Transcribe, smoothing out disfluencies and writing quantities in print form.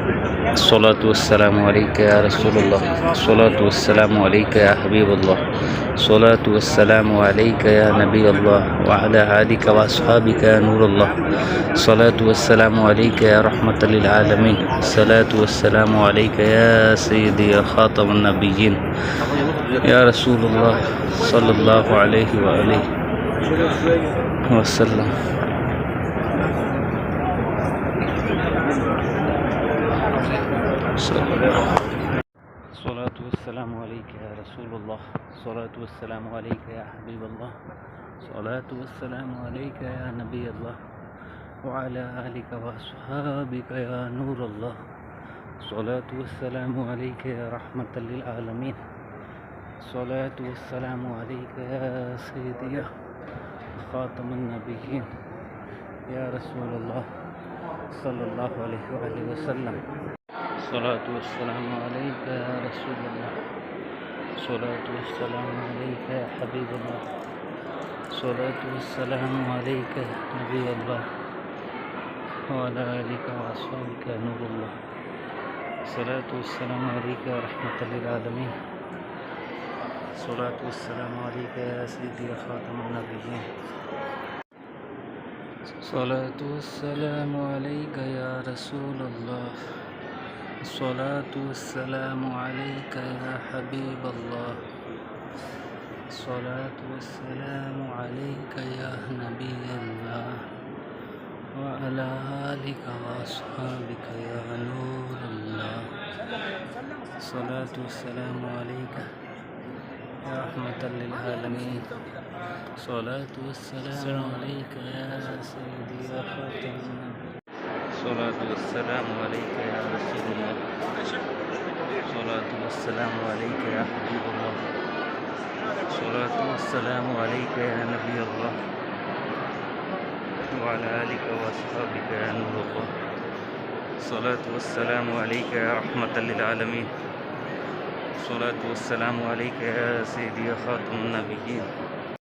अस्सलातु वस्सलामु अलैका या रसूलुल्लाह, अस्सलातु वस्सलामु अलैका या हबीबल्लाह, अस्सलातु वस्सलामु अलैका या नबीयल्लाह व अला आलिका व अस्हाबिका या नूरल्लाह, अस्सलातु वस्सलामु अलैका या रहमतल लिल आलमीन, अस्सलातु वस्सलामु अलैका या सय्यदी या खातमुन नबिय्यीन या रसूलुल्लाह सल्लल्लाहु अलैहि व आलिहि वसल्लम। अस्सलातु वस्सलामु अलैका या रसूलुल्लाह, अस्सलातु वस्सलामु अलैका या हबीबल्लाह, अस्सलातु वस्सलामु अलैका या नबीयल्लाह व अला आलिका व अस्हाबिका या नूरल्लाह, अस्सलातु वस्सलामु अलैका या रहमतल लिल आलमीन, अस्सलातु वस्सलामु अलैका या सय्यदी या खातमुन नबिय्यीन या रसूलुल्लाह सल्लल्लाहु अलैहि वसल्लम। अस्सलातु वस्सलामु अलैका या रसूलल्लाह, अस्सलातु वस्सलामु अलैका या हबीबल्लाह, अस्सलातु वस्सलामु अलैका या नबीयल्लाह व अला आलिका व अस्हाबिका या नूरल्लाह, अस्सलातु वस्सलामु अलैका या रहमतल लिल आलमीन, अस्सलातु वस्सलामु अलैका या सय्यदी या खातमुन नबिय्यीन, अस्सलातु वस्सलामु अलैका या रसूलल्लाह, अस्सलातु वस्सलामु अलैका या हबीबल्लाह, अस्सलातु वस्सलामु अलैका या नबीयल्लाह व अला आलिका व अस्हाबिका या नूरल्लाह, अस्सलातु वस्सलामु अलैका या रहमतल लिल आलमीन, अस्सलातु वस्सलामु अलैका या सय्यदी या खातमुन नबिय्यीन, अस्सलातु वस्सलामु अलैका या रसूलल्लाह, अस्सलातु वस्सलामु अलैका या हबीबल्लाह, अस्सलातु वस्सलामु अलैका या नबीयल्लाह व अला आलिका व अस्हाबिका या नूरल्लाह, अस्सलातु वस्सलामु अलैका या रहमतल लिल आलमीन, अस्सलातु वस्सलामु अलैका या सय्यदी या खातमुन नबिय्यीन।